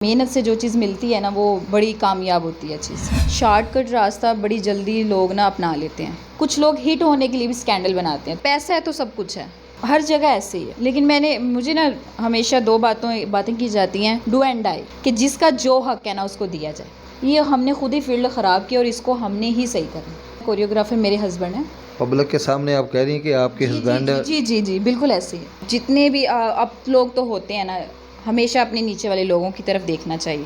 मेहनत से जो चीज़ मिलती है ना वो बड़ी कामयाब होती है चीज़। शॉर्टकट रास्ता बड़ी जल्दी लोग ना अपना लेते हैं। कुछ लोग हिट होने के लिए भी स्कैंडल बनाते हैं। पैसा है तो सब कुछ है, हर जगह ऐसे ही है। लेकिन मुझे ना हमेशा दो बातें की जाती हैं, डू एंड डाई, कि जिसका जो हक है ना उसको दिया जाए। ये हमने खुद ही फील्ड ख़राब की और इसको हमने ही सही करना। कोरियोग्राफर मेरे हस्बैंड हैं। पब्लिक के सामने आप कह रही हैं कि आपके हस्बैंड जी जी जी बिल्कुल ऐसे ही है। जितने भी अब लोग तो होते हैं ना, हमेशा अपने नीचे वाले लोगों की तरफ देखना चाहिए।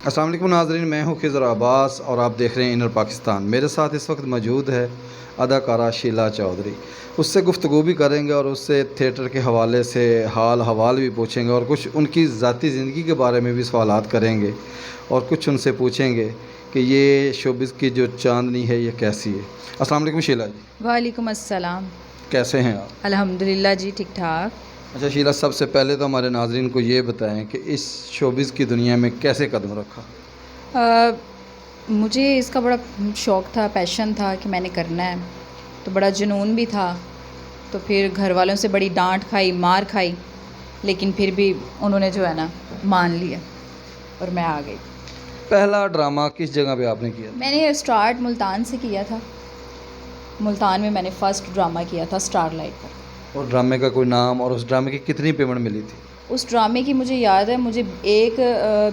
अस्सलाम वालेकुम नाज़रीन, मैं हूँ खिज़र अब्बास और आप देख रहे हैं इनर पाकिस्तान। मेरे साथ इस वक्त मौजूद है अदाकारा शीला चौधरी। उससे गुफ्तगू भी करेंगे और उससे थिएटर के हवाले से हाल हवाल भी पूछेंगे और कुछ उनकी ज़ाती ज़िंदगी के बारे में भी सवालात करेंगे और कुछ उनसे पूछेंगे कि ये शोबिज़ की जो चांदनी है ये कैसी है। अस्सलाम वालेकुम शीला जी। वालेकुम अस्सलाम। कैसे हैं आप? अल्हम्दुलिल्लाह जी, ठीक ठाक। अच्छा शीला, सबसे पहले तो हमारे नाज़रीन को ये बताएं कि इस शोबिज़ की दुनिया में कैसे कदम रखा? मुझे इसका बड़ा शौक़ था, पैशन था कि मैंने करना है, तो बड़ा जुनून भी था। तो फिर घर वालों से बड़ी डांट खाई, मार खाई, लेकिन फिर भी उन्होंने जो है ना मान लिया और मैं आ गई। पहला ड्रामा किस जगह पे आपने किया? मैंने स्टार्ट मुल्तान से किया था। मुल्तान में मैंने फ़र्स्ट ड्रामा किया था स्टारलाइट पर। और ड्रामे का कोई नाम और उस ड्रामे की कितनी पेमेंट मिली थी? उस ड्रामे की मुझे याद है, मुझे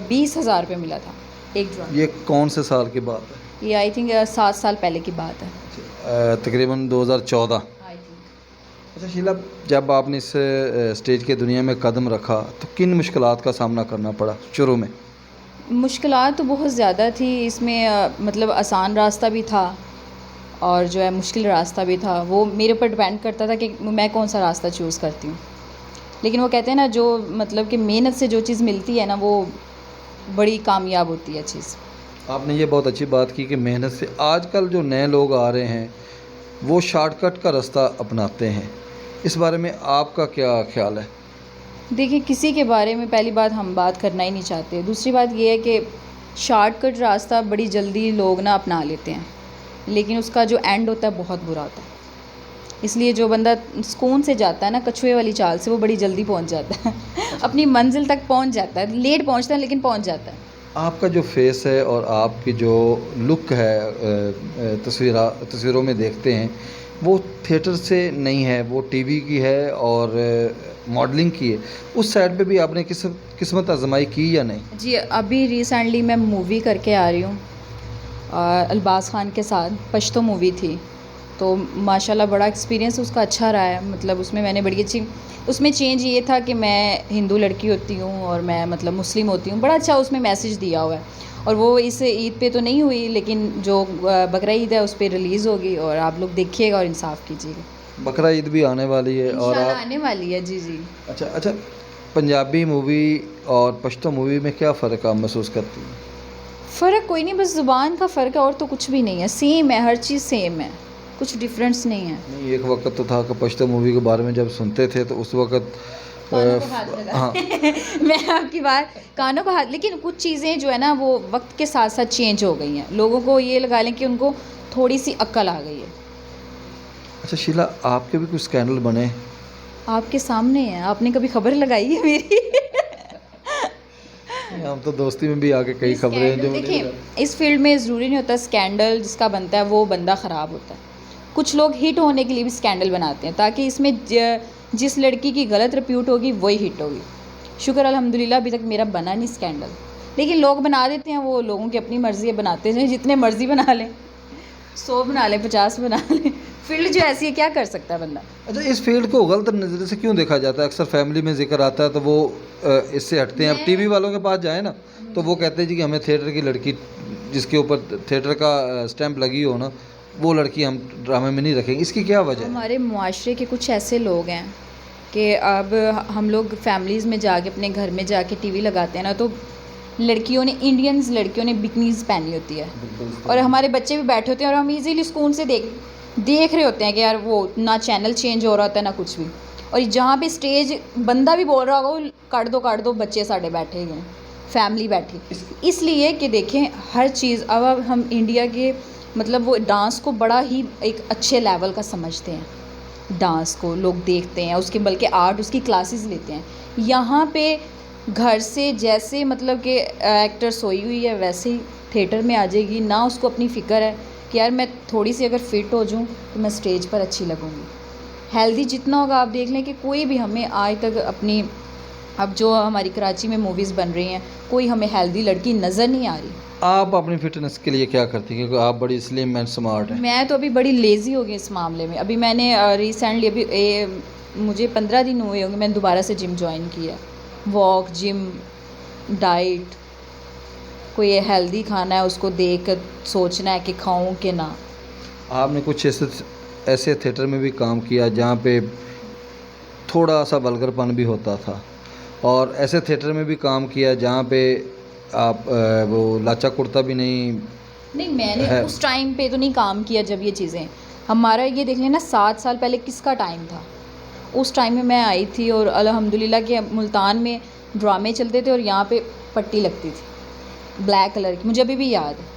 20,000 रुपये मिला था एक ड्रामे। ये कौन से साल की बात है? ये आई थिंक 7 साल पहले की बात है। तकरीबन 2014। I think. अच्छा शीला, जब आपने इस स्टेज के दुनिया में कदम रखा तो किन मुश्किलात का सामना करना पड़ा शुरू में? मुश्किलात तो बहुत ज़्यादा थी इसमें, मतलब आसान रास्ता भी था और जो है मुश्किल रास्ता भी था। वो मेरे ऊपर डिपेंड करता था कि मैं कौन सा रास्ता चूज़ करती हूँ। लेकिन वो कहते हैं ना, जो मतलब कि मेहनत से जो चीज़ मिलती है ना वो बड़ी कामयाब होती है चीज़। आपने ये बहुत अच्छी बात की कि मेहनत से। आजकल जो नए लोग आ रहे हैं वो शॉर्टकट का रास्ता अपनाते हैं, इस बारे में आपका क्या ख्याल है? देखिए, किसी के बारे में पहली बात हम बात करना ही नहीं चाहते। दूसरी बात ये है कि शॉर्टकट रास्ता बड़ी जल्दी लोग ना अपना लेते हैं, लेकिन उसका जो एंड होता है बहुत बुरा होता है। इसलिए जो बंदा सुकून से जाता है ना, कछुए वाली चाल से, वो बड़ी जल्दी पहुंच जाता है अपनी मंजिल तक पहुंच जाता है। लेट पहुंचता है लेकिन पहुंच जाता है। आपका जो फेस है और आपकी जो लुक है तस्वीरों में देखते हैं, वो थिएटर से नहीं है, वो टीवी की है और मॉडलिंग की है। उस साइड पे भी आपने किस्मत आजमाई की या नहीं? जी, अभी रिसेंटली मैं मूवी करके आ रही हूँ अल्बाज़ ख़ान के साथ। पश्तो मूवी थी, तो माशाल्लाह बड़ा एक्सपीरियंस उसका अच्छा रहा है। मतलब उसमें मैंने बड़ी अच्छी, उसमें चेंज ये था कि मैं हिंदू लड़की होती हूँ और मैं मतलब मुस्लिम होती हूँ। बड़ा अच्छा उसमें मैसेज दिया हुआ है। और वो इस ईद पे तो नहीं हुई, लेकिन जो बकरा ईद है उस पर रिलीज़ होगी और आप लोग देखिएगा और इंसाफ़ कीजिएगा। बकरा ईद भी आने वाली है और इंशाल्लाह आने वाली है। जी जी। अच्छा, पंजाबी मूवी और पश्तो मूवी में क्या फ़र्क आप महसूस करती हैं? फ़र्क कोई नहीं, बस ज़ुबान का फ़र्क है और तो कुछ भी नहीं है। सेम है, हर चीज़ सेम है, कुछ डिफरेंस नहीं है। नहीं, एक वक्त तो था कि पश्तो मूवी के बारे में जब सुनते थे तो उस वक्त कानों को हाथ लगा हाँ। मैं आपकी बात, कानों को हाथ, लेकिन कुछ चीज़ें जो है ना वो वक्त के साथ साथ चेंज हो गई हैं। लोगों को ये लगा लें कि उनको थोड़ी सी अक्ल आ गई है। अच्छा शीला, आपके भी कुछ स्कैंडल बने? आपके सामने है, आपने कभी खबर लगाई है मेरी? हम तो दोस्ती में भी आके कई खबरें हैं जो देखिए, इस फील्ड में ज़रूरी नहीं होता स्कैंडल जिसका बनता है वो बंदा ख़राब होता है। कुछ लोग हिट होने के लिए भी स्कैंडल बनाते हैं ताकि इसमें जिस लड़की की गलत रिप्यूट होगी वही हिट होगी। शुक्र अल्हम्दुलिल्लाह अभी तक मेरा बना नहीं स्कैंडल, लेकिन लोग बना देते हैं। वो लोगों की अपनी मर्ज़ी है, बनाते हैं, जितने मर्ज़ी बना लें, 100 बना लें, 50 बना लें। फील्ड जो ऐसी है, क्या कर सकता है बंदा। अच्छा, इस फील्ड को गलत नज़र से क्यों देखा जाता है? अक्सर फैमिली में जिक्र आता है तो वो इससे हटते हैं। अब टीवी वालों के पास जाए ना तो वो कहते हैं जी कि हमें थिएटर की लड़की जिसके ऊपर थिएटर का स्टैंप लगी हो ना, वो लड़की हम ड्रामे में नहीं रखेंगे। इसकी क्या वजह है? हमारे मुआशरे के कुछ ऐसे लोग हैं कि अब हम लोग फैमिलीज़ में जाके, अपने घर में जाके टीवी लगाते हैं ना, तो लड़कियों ने, इंडियंस लड़कियों ने बिकनीज़ पहनी होती है और हमारे बच्चे भी बैठे होते हैं और हम इजीली सुकून से देख रहे होते हैं कि यार वो ना चैनल चेंज हो रहा होता है ना कुछ भी। और जहाँ पे स्टेज बंदा भी बोल रहा होगा वो काट दो, बच्चे साढ़े बैठे हैं, फैमिली बैठी। इसलिए कि देखें हर चीज़, अब हम इंडिया के मतलब वो डांस को बड़ा ही एक अच्छे लेवल का समझते हैं। डांस को लोग देखते हैं, उसके बल्कि आर्ट उसकी क्लासेस लेते हैं। यहाँ पे घर से जैसे मतलब कि एक्टर सोई हुई है वैसे ही थिएटर में आ जाएगी, ना उसको अपनी फ़िक्र है कि यार मैं थोड़ी सी अगर फ़िट हो जाऊँ तो मैं स्टेज पर अच्छी लगूँगी। हेल्दी जितना होगा, आप देख लें कि कोई भी हमें आज तक अपनी, अब जो हमारी कराची में मूवीज़ बन रही हैं, कोई हमें हेल्दी लड़की नज़र नहीं आ रही। आप अपनी फिटनेस के लिए क्या करती हैं, क्योंकि आप बड़ी स्लिम एंड स्मार्ट हैं। मैं तो अभी बड़ी लेज़ी हो गई इस मामले में। अभी मैंने रिसेंटली मुझे 15 दिन हुए होंगे मैंने दोबारा से जिम जॉइन किया। वॉक, जिम, डाइट, कोई हेल्दी खाना है उसको देख कर सोचना है कि खाऊं कि ना। आपने कुछ ऐसे थिएटर में भी काम किया जहाँ पे थोड़ा सा वल्गरपन भी होता था, और ऐसे थिएटर में भी काम किया जहाँ पे आप वो लाचा कुर्ता भी नहीं, मैंने है। उस टाइम पे तो नहीं काम किया जब ये चीज़ें, हमारा ये देख लेना 7 साल पहले किसका टाइम था। उस टाइम में मैं आई थी और अल्हम्दुलिल्लाह के मुल्तान में ड्रामे चलते थे और यहाँ पे पट्टी लगती थी ब्लैक कलर की, मुझे अभी भी याद है।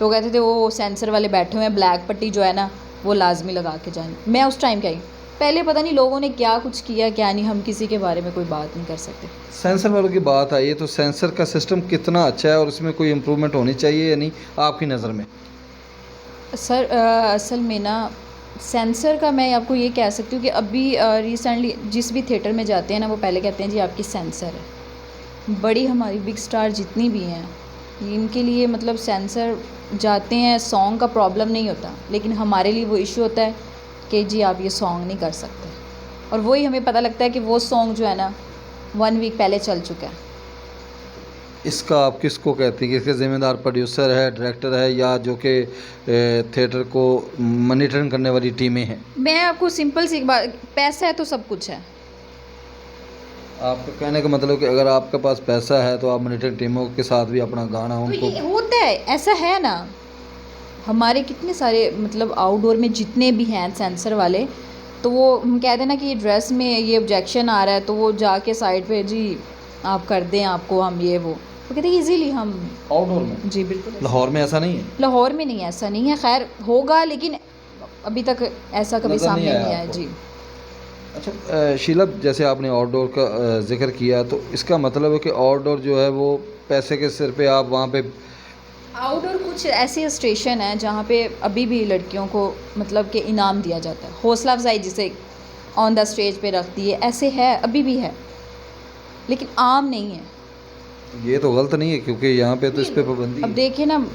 लोग कहते थे वो सेंसर वाले बैठे हुए हैं, ब्लैक पट्टी जो है ना वो लाजमी लगा के जाएँ। मैं उस टाइम क्या आई, पहले पता नहीं लोगों ने क्या कुछ किया क्या नहीं, हम किसी के बारे में कोई बात नहीं कर सकते। सेंसर वालों की बात आई है तो सेंसर का सिस्टम कितना अच्छा है और उसमें कोई इम्प्रूवमेंट होनी चाहिए या नहीं आपकी नज़र में? सर असल में ना सेंसर का मैं आपको ये कह सकती हूँ कि अभी रिसेंटली जिस भी थिएटर में जाते हैं ना वो पहले कहते हैं जी आपकी सेंसर है। बड़ी हमारी बिग स्टार जितनी भी हैं इनके लिए मतलब सेंसर जाते हैं, सॉन्ग का प्रॉब्लम नहीं होता, लेकिन हमारे लिए वो इशू होता है कि जी आप ये सॉन्ग नहीं कर सकते। और वही हमें पता लगता है कि वो सॉन्ग जो है ना 1 वीक पहले चल चुका है। इसका आप किसको कहती हैं कि इसके ज़िम्मेदार प्रोड्यूसर है, डायरेक्टर है, या जो कि थिएटर को मॉनिटरिंग करने वाली टीमें हैं? मैं आपको सिंपल सी एक बात, पैसा है तो सब कुछ है। आपका कहने का मतलब कि अगर आपके पास पैसा है तो आप मॉनिटरिंग टीमों के साथ भी अपना गाना तो उनको ये होता है, ऐसा है ना। हमारे कितने सारे मतलब आउटडोर में जितने भी हैं सेंसर वाले, तो वो हम कहते हैं ना कि ये ड्रेस में ये ऑब्जेक्शन आ रहा है तो वो जाके साइड पे जी आप कर दें, आपको हम ये वो तो कहते हैं इजीली हम आउटडोर में। जी बिल्कुल। लाहौर में ऐसा नहीं है? लाहौर में नहीं, ऐसा नहीं है, खैर होगा लेकिन अभी तक ऐसा कभी नज़र नहीं सामने आया नहीं आया आपको। जी। अच्छा शीला, जैसे आपने आउटडोर का जिक्र किया तो इसका मतलब है कि आउटडोर जो है वो पैसे के सिर पे आप वहाँ पे आउटडोर कुछ ऐसे स्टेशन हैं जहाँ पे अभी भी लड़कियों को मतलब कि इनाम दिया जाता है, हौसला अफजाई जिसे ऑन द स्टेज पे रखती है, ऐसे है अभी भी है, लेकिन आम नहीं है। ये तो गलत नहीं है क्योंकि यहाँ पे तो इस पे पाबंदी अब है। देखिए ना,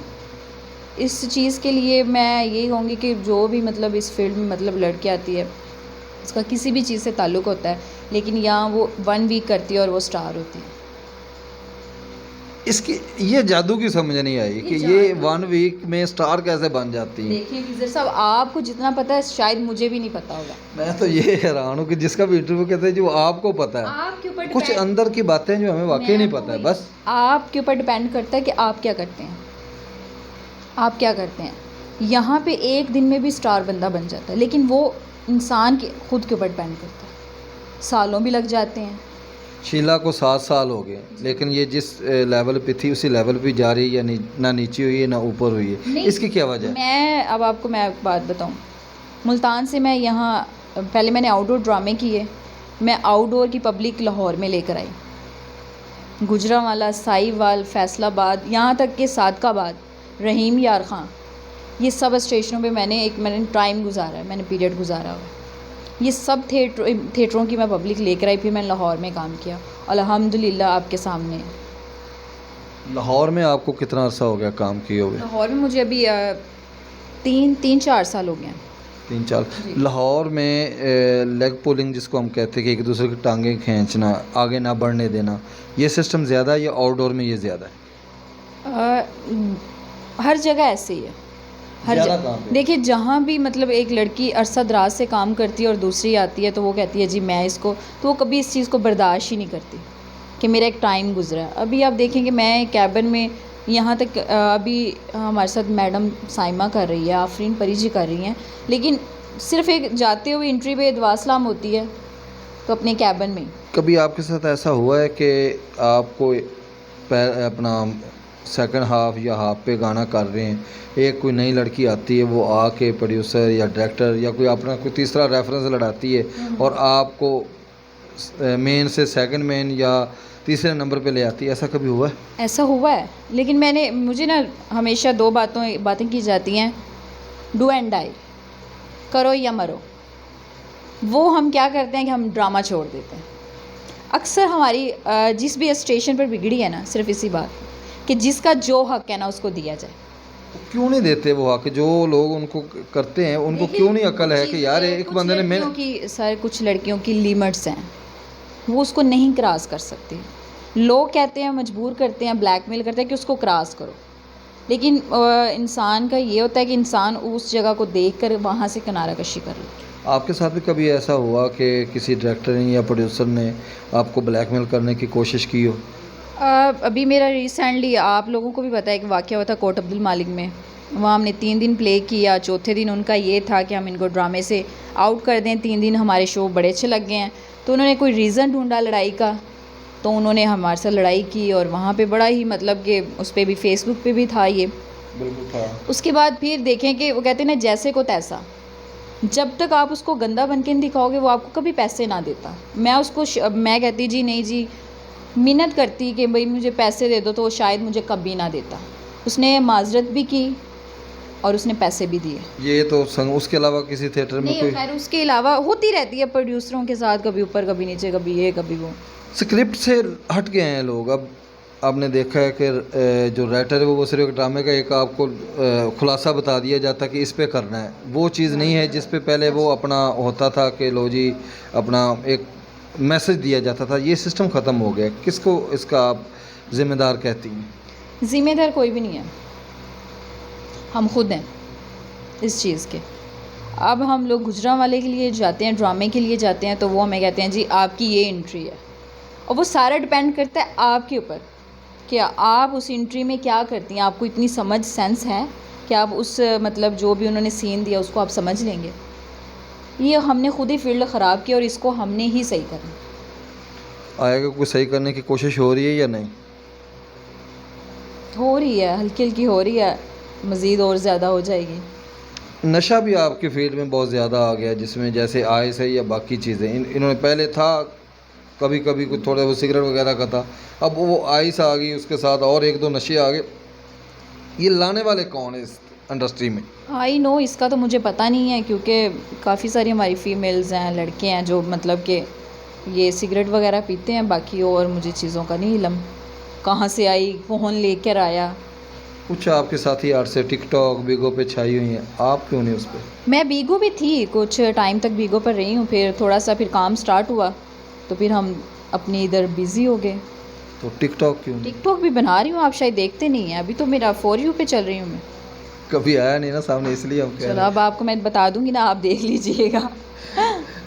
इस चीज़ के लिए मैं यही कहूँगी कि जो भी मतलब इस फील्ड में मतलब लड़की आती है उसका किसी भी चीज़ से ताल्लुक़ होता है, लेकिन यहाँ वो 1 वीक करती है और वो स्टार होती है। इसकी ये जादू की समझ नहीं आई कि ये 1 वीक में स्टार कैसे बन जाती है। देखिए गिज़र साहब, आपको जितना पता है शायद मुझे भी नहीं पता होगा। मैं तो ये हैरान हूँ कि जिसका भी इंटरव्यू कहते हैं जो आपको पता है, आपके ऊपर कुछ depend- अंदर की बातें जो हमें वाकई नहीं पता है। बस आपके ऊपर डिपेंड करता है कि आप क्या करते हैं, आप क्या करते हैं। यहाँ पे एक दिन में भी स्टार बंदा बन जाता है, लेकिन वो इंसान के खुद के ऊपर डिपेंड करता है, सालों भी लग जाते हैं। शीला को 7 साल हो गए, लेकिन ये जिस लेवल पे थी उसी लेवल पे जा रही है, या ना नीचे हुई है ना ऊपर हुई है। नहीं, इसकी क्या वजह है? मैं एक बात बताऊँ, मुल्तान से मैं यहाँ पहले मैंने आउटडोर ड्रामे किए, मैं आउटडोर की पब्लिक लाहौर में लेकर आई, गुजरांवाला, साहिवाल, फैसलाबाद, यहाँ तक कि सादकाबाद, रहीम यार ख़ान, ये सब स्टेशनों पे मैंने टाइम गुजारा है, मैंने पीरियड गुजारा हुआ है। ये सब थिएटरों की मैं पब्लिक लेकर आई, फिर मैंने लाहौर में काम किया, अल्हम्दुलिल्लाह आपके सामने। लाहौर में आपको कितना अर्सा हो गया काम किए हुए? लाहौर में मुझे अभी 3-4 साल हो गए हैं। 3-4। लाहौर में लेग पुलिंग जिसको हम कहते हैं कि एक दूसरे की टांगें खींचना, आगे ना बढ़ने देना, ये सिस्टम ज़्यादा है या आउटडोर में ये ज़्यादा है? हर जगह ऐसे ही है, हर ज़्यादा जगह। कहाँ पे? देखिए जहाँ भी मतलब एक लड़की अरसा दराज से काम करती है और दूसरी आती है तो वो कहती है जी मैं इसको, तो वो कभी इस चीज़ को बर्दाश्त ही नहीं करती कि मेरा एक टाइम गुजरा है। अभी आप देखेंगे मैं कैबिन में यहाँ तक अभी हमारे साथ मैडम साइमा कर रही है, आफरीन परी जी कर रही हैं, लेकिन सिर्फ एक जाते हुए एंट्री पे दुआ सलाम होती है तो अपने कैबिन में। कभी आपके साथ ऐसा हुआ है कि आपको अपना सेकंड हाफ या हाफ पे गाना कर रहे हैं, एक कोई नई लड़की आती है वो आके प्रोड्यूसर या डायरेक्टर या कोई अपना कोई तीसरा रेफरेंस लड़ाती है और आपको मेन से सेकंड मेन या तीसरे नंबर पे ले आती है, ऐसा कभी हुआ है? ऐसा हुआ है, लेकिन मुझे ना हमेशा दो बातें की जाती हैं, डू एंड डाई, करो या मरो। वो हम क्या करते हैं कि हम ड्रामा छोड़ देते हैं। अक्सर हमारी जिस भी स्टेशन पर बिगड़ी है ना, सिर्फ इसी बात कि जिसका जो हक है ना उसको दिया जाए। तो क्यों नहीं देते वो हक? जो लोग उनको करते हैं उनको क्यों नहीं अकल है कि यार एक बंदे ने मैं कुछ लड़कियों की लिमिट्स हैं, वो उसको नहीं क्रॉस कर सकती। लोग कहते हैं, मजबूर करते हैं, ब्लैकमेल करते हैं कि उसको क्रॉस करो, लेकिन इंसान का ये होता है कि इंसान उस जगह को देखकर वहाँ से किनारा कशी कर ले। आपके साथ भी कभी ऐसा हुआ कि किसी डायरेक्टर ने या प्रोड्यूसर ने आपको ब्लैकमेल करने की कोशिश की हो? अभी मेरा रिसेंटली, आप लोगों को भी पता है कि वाक़या हुआ था कोट अब्दुल मालिक में। वहाँ हमने 3 दिन प्ले किया। चौथे दिन उनका ये था कि हम इनको ड्रामे से आउट कर दें। 3 दिन हमारे शो बड़े अच्छे लग गए हैं, तो उन्होंने कोई रीज़न ढूंढा लड़ाई का, तो उन्होंने हमारे साथ लड़ाई की और वहाँ पे बड़ा ही मतलब कि उस पर भी, फेसबुक पे भी था ये। बिल्कुल था। उसके बाद फिर देखें कि वो कहते हैं ना, जैसे को तैसा, जब तक आप उसको गंदा बन के नहीं दिखाओगे वो आपको कभी पैसे ना देता। मैं कहती जी नहीं जी, मिन्नत करती कि भाई मुझे पैसे दे दो, तो वो शायद मुझे कभी ना देता। उसने माजरत भी की और उसने पैसे भी दिए। ये तो उसके अलावा किसी थिएटर में कोई? खैर उसके अलावा होती रहती है प्रोड्यूसरों के साथ, कभी ऊपर कभी नीचे, कभी ये कभी वो। स्क्रिप्ट से हट गए हैं लोग। अब आपने देखा है कि जो राइटर है वो सिर्फ एक ड्रामे का एक आपको खुलासा बता दिया जाता कि इस पे करना है। वो चीज़ नहीं है जिस पे पहले वो अपना होता था कि लो जी अपना एक मैसेज दिया जाता था। ये सिस्टम ख़त्म हो गया। किसको इसका आप ज़िम्मेदार कहती हैं? ज़िम्मेदार कोई भी नहीं है, हम खुद हैं इस चीज़ के। अब हम लोग गुजरांवाले के लिए जाते हैं, ड्रामे के लिए जाते हैं, तो वो हमें कहते हैं जी आपकी ये एंट्री है, और वो सारा डिपेंड करता है आपके ऊपर कि आप उस एंट्री में क्या करती हैं। आपको इतनी समझ सेंस है कि आप उस मतलब जो भी उन्होंने सीन दिया उसको आप समझ लेंगे। ये हमने खुद ही फील्ड ख़राब किया और इसको हमने ही सही करना। आएगा कोई सही करने की कोशिश हो रही है या नहीं? हो रही है, हल्की हल्की हो रही है, मज़ीद और ज़्यादा हो जाएगी। नशा भी आपकी फील्ड में बहुत ज़्यादा आ गया, जिसमें जैसे आइस है या बाकी चीज़ें। इन्होंने पहले था कभी कभी कुछ थोड़ा वो सिगरेट वगैरह का था, अब वो आइस आ गई, उसके साथ और 1-2 नशे आ गए। ये लाने वाले कौन है इस इंडस्ट्री में? आई नो, इसका तो मुझे पता नहीं है, क्योंकि काफ़ी सारी हमारी फ़ीमेल्स हैं, लड़के हैं जो मतलब कि ये सिगरेट वगैरह पीते हैं। बाकी और मुझे चीज़ों का नहीं इल्म, कहाँ से आई, फ़ोन लेकर आया। कुछ आपके साथी आर्ट से टिकटॉक बीगो पे छाई हुई हैं, आप क्यों नहीं उस पर? मैं बीगो भी थी, कुछ टाइम तक बीगो पर रही हूँ, फिर थोड़ा सा फिर काम स्टार्ट हुआ तो फिर हम अपनी इधर बिज़ी हो गए। तो टिकटॉक क्यों? टिकटॉक भी बना रही हूँ, आप शायद देखते नहीं हैं। अभी तो मेरा फॉर यू पे चल रही हूँ मैं। कभी आया नहीं ना सामने, इसलिए हम चलो अब आपको मैं बता दूंगी ना, आप देख लीजिएगा।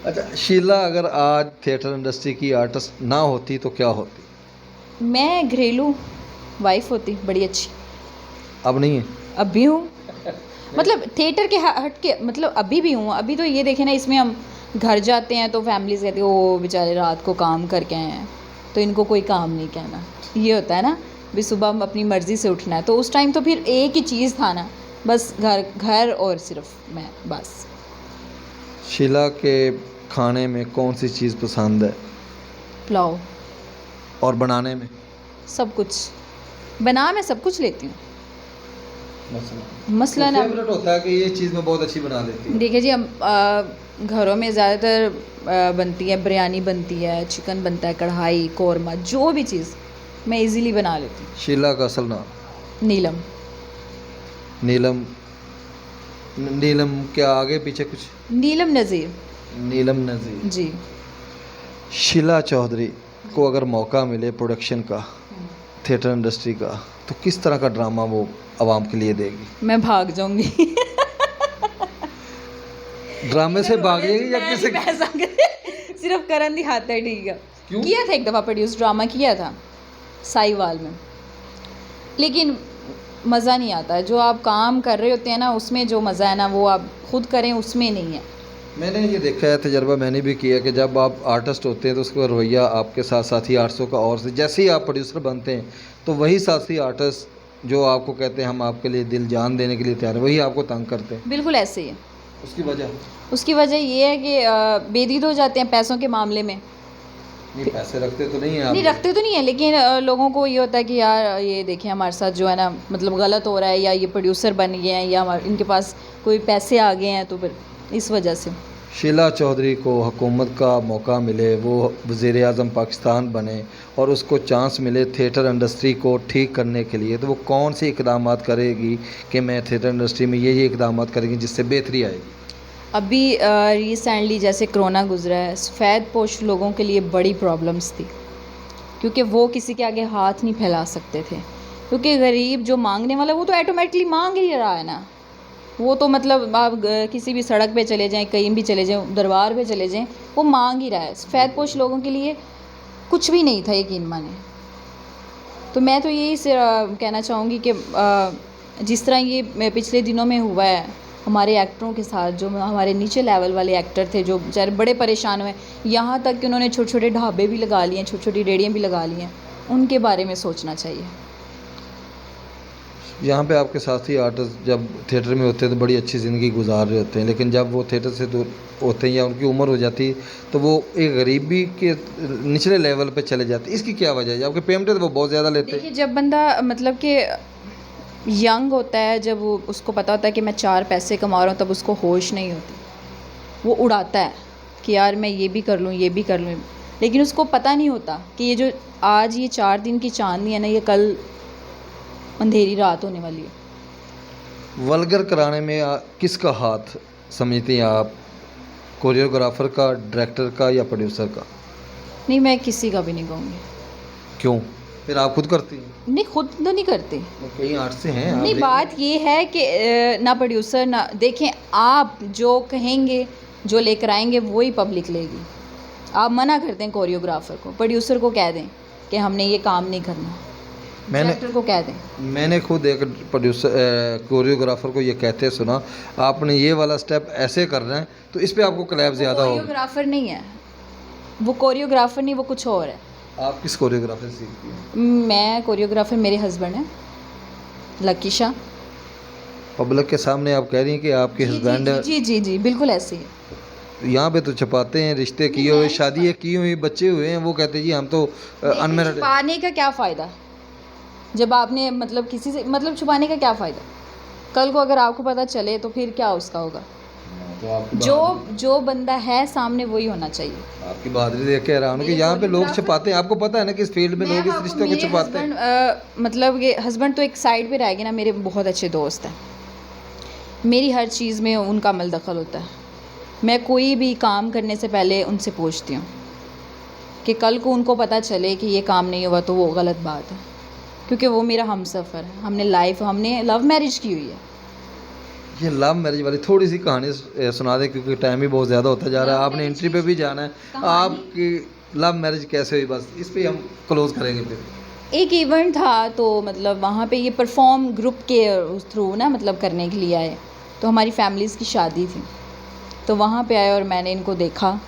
अच्छा शीला, अगर आज थिएटर इंडस्ट्री की आर्टिस्ट ना होती तो क्या होती? मैं घरेलू वाइफ होती, बड़ी अच्छी। अब नहीं है? अब भी हूँ, मतलब थिएटर के हट के, मतलब अभी भी हूँ। अभी तो ये देखें ना, इसमें हम घर जाते हैं तो फैमिलीज कहती है ओ बेचारे रात को काम करके आए हैं, तो इनको कोई काम नहीं कहना। ये होता है ना भी, सुबह हम अपनी मर्ज़ी से उठना है, तो उस टाइम तो फिर एक ही चीज़ था ना, बस घर और सिर्फ मैं, बस। शीला के खाने में कौन सी चीज़ पसंद है? पुलाव। और बनाने में? सब कुछ बना, मैं सब कुछ लेती हूँ। मसला ना फेवरेट होता है कि ये चीज़ मैं बहुत अच्छी बना लेती हूँ। देखिए जी, हम घरों में ज़्यादातर बनती है, बिरयानी बनती है, चिकन बनता है, कढ़ाई, कौरमा, जो भी चीज़ मैं इजीली बना लेती हूँ। शीला का असल नाम? नीलम। नीलम। नीलम क्या आगे पीछे कुछ? नीलम नज़ीर। नीलम नज़ीर जी। शीला चौधरी को अगर मौका मिले प्रोडक्शन का, थिएटर इंडस्ट्री का, तो किस तरह का ड्रामा वो आवाम के लिए देगी? मैं भाग जाऊंगी। ड्रामे से भागेगी या किसी? सिर्फ करण दी हाथ है, ठीक है। क्यों? किया था एक दफ़ा प्रोड्यूस ड्रामा, किया था साहिवाल में, लेकिन मज़ा नहीं आता। जो आप काम कर रहे होते हैं ना, उसमें जो मज़ा है ना, वो आप खुद करें उसमें नहीं है। मैंने ये देखा है, तजर्बा मैंने भी किया कि जब आप आर्टिस्ट होते हैं तो उसका रवैया आपके साथ साथी आर्टिस्टों का और से, जैसे ही आप प्रोड्यूसर बनते हैं तो वही साथी आर्टिस्ट जो आपको कहते हैं हम आपके लिए दिल जान देने के लिए तैयार हैं, वही आपको तंग करते हैं? बिल्कुल ऐसे ही है। उसकी वजह ये है कि बेदीद हो जाते हैं पैसों के मामले में। नहीं, पैसे रखते तो नहीं है आप? नहीं रखते तो नहीं है, लेकिन लोगों को ये होता है कि यार ये देखिए हमारे साथ जो है ना मतलब गलत हो रहा है, या ये प्रोड्यूसर बन गए हैं, या इनके पास कोई पैसे आ गए हैं, तो फिर इस वजह से। शीला चौधरी को हुकूमत का मौका मिले, वो वज़ीर आज़म पाकिस्तान बने और उसको चांस मिले थिएटर इंडस्ट्री को ठीक करने के लिए, तो वो कौन से इक़दामात करेगी कि मैं थिएटर इंडस्ट्री में ये इक़दामात करेंगी जिससे बेहतरी आएगी? अभी रिसेंटली जैसे कोरोना गुजरा है, सफ़ेद पोश लोगों के लिए बड़ी प्रॉब्लम्स थी, क्योंकि वो किसी के आगे हाथ नहीं फैला सकते थे, क्योंकि गरीब जो मांगने वाला वो तो ऑटोमेटिकली मांग ही रहा है ना। वो तो मतलब आप किसी भी सड़क पे चले जाएं, कहीं भी चले जाएं, दरबार पे चले जाएं, वो मांग ही रहा है। सफ़ेद पोश लोगों के लिए कुछ भी नहीं था, यकीन माने। तो मैं तो यही कहना चाहूँगी कि जिस तरह ये पिछले दिनों में हुआ है हमारे एक्टरों के साथ, जो हमारे नीचे लेवल वाले एक्टर थे जो बेचारे बड़े परेशान हुए, यहाँ तक कि उन्होंने छोटे छोटे ढाबे भी लगा लिए हैं, छोटी छोटी रेहड़ियाँ भी लगा ली हैं, उनके बारे में सोचना चाहिए। यहाँ पे आपके साथी आर्टिस्ट जब थिएटर में होते हैं तो बड़ी अच्छी ज़िंदगी गुजार रहे होते हैं, लेकिन जब वो थिएटर से दूर होते हैं या उनकी उम्र हो जाती है तो वो एक गरीबी के निचले लेवल पे चले जाते हैं। इसकी क्या वजह है? आपके पेमेंट वो बहुत ज़्यादा लेते हैं। देखिए, जब बंदा मतलब कि यंग होता है, जब वो उसको पता होता है कि मैं 4 पैसे कमा रहा हूँ, तब उसको होश नहीं होती, वो उड़ाता है कि यार मैं ये भी कर लूँ, ये भी कर लूँ, लेकिन उसको पता नहीं होता कि ये जो आज ये 4 दिन की चांदनी है ना, ये कल अंधेरी रात होने वाली है। वल्गर कराने में किसका हाथ समझती हैं आप? कोरियोग्राफर का, डायरेक्टर का या प्रोड्यूसर का? नहीं, मैं किसी का भी नहीं कहूँगी। क्यों? फिर आप खुद करती हैं? नहीं, खुद तो नहीं करते। कई आर्ट से हैं नहीं, बात ये है कि ना प्रोड्यूसर ना, देखें आप जो कहेंगे, जो लेकर आएंगे वही पब्लिक लेगी। आप मना करते हैं कोरियोग्राफर को, प्रोड्यूसर को कह दें कि हमने ये काम नहीं करना, डायरेक्टर को कह दें। मैंने खुद एक प्रोड्यूसर कोरियोग्राफर को ये कहते सुना, आपने ये वाला स्टेप ऐसे करना है, तो इस पे आपको क्लैप ज़्यादा होगा। कोरियोग्राफर नहीं है वो, कोरियोग्राफर नहीं, वो कुछ और है। आप किस कोरियोग्राफर से सीखती हैं? मैं कोरियोग्राफर मेरे हस्बैंड हैं, लकी शाह। पब्लिक के सामने आप कह रही हैं कि आपके हस्बैंड? जी जी जी, बिल्कुल ऐसे ही। यहाँ पे तो छुपाते हैं, रिश्ते किए हुए, शादी की हुई, बच्चे हुए हैं, वो कहते हैं जी हम तो अनमैरिड। छुपाने का क्या फ़ायदा जब आपने मतलब किसी से मतलब छुपाने का क्या फ़ायदा? कल को अगर आपको पता चले तो फिर क्या उसका होगा? तो जो बंदा है सामने वही होना चाहिए। आपकी बहादुरी देख के हैरान हूं कि यहाँ पे लोग छुपाते हैं। आपको पता है ना कि इस फील्ड में लोग इस रिश्ते को छुपाते हैं। मतलब ये हस्बैंड तो एक साइड पे रह गए ना, मेरे बहुत अच्छे दोस्त हैं, मेरी हर चीज़ में उनका अमल दखल होता है। मैं कोई भी काम करने से पहले उनसे पूछती हूँ कि कल को उनको पता चले कि ये काम नहीं हुआ तो वो गलत बात है, क्योंकि वो मेरा हमसफ़र है, हमने लव मैरिज की हुई है। ये लव मैरिज वाली थोड़ी सी कहानी सुना दें, क्योंकि टाइम भी बहुत ज़्यादा होता जा रहा है, आपने एंट्री पे भी जाना है। आपकी लव मैरिज कैसे हुई, बस इस पे हम क्लोज़ करेंगे। फिर एक इवेंट था, तो मतलब वहाँ पे ये परफॉर्म ग्रुप के थ्रू ना मतलब करने के लिए आए, तो हमारी फैमिलीज़ की शादी थी, तो वहाँ पे आए और मैंने इनको देखा,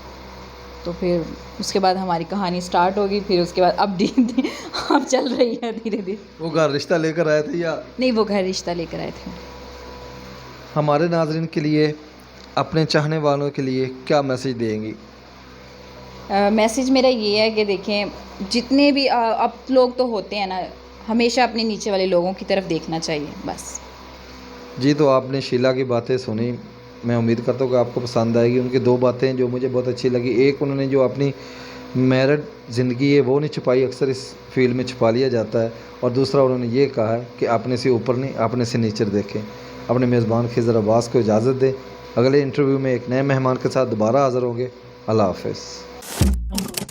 तो फिर उसके बाद हमारी कहानी स्टार्ट होगी। फिर उसके बाद अब चल रही है धीरे धीरे। वो घर रिश्ता लेकर आए थे या नहीं? वो घर रिश्ता लेकर आए थे। हमारे नाज़रीन के लिए, अपने चाहने वालों के लिए क्या मैसेज देंगी? मैसेज मेरा ये है कि देखें, जितने भी अब लोग तो होते हैं ना, हमेशा अपने नीचे वाले लोगों की तरफ देखना चाहिए, बस। जी, तो आपने शीला की बातें सुनी, मैं उम्मीद करता हूँ कि आपको पसंद आएगी। उनकी 2 बातें जो मुझे बहुत अच्छी लगी, एक उन्होंने जो अपनी मैरिड ज़िंदगी है वो नहीं छुपाई, अक्सर इस फील्ड में छुपा लिया जाता है, और दूसरा उन्होंने ये कहा है कि अपने से ऊपर नहीं, अपने से नीचे देखें। अपने मेज़बान खिज़र अब्बास को इजाज़त दें। अगले इंटरव्यू में एक नए मेहमान के साथ दोबारा हाज़िर होंगे। अल्लाह हाफ़िज़।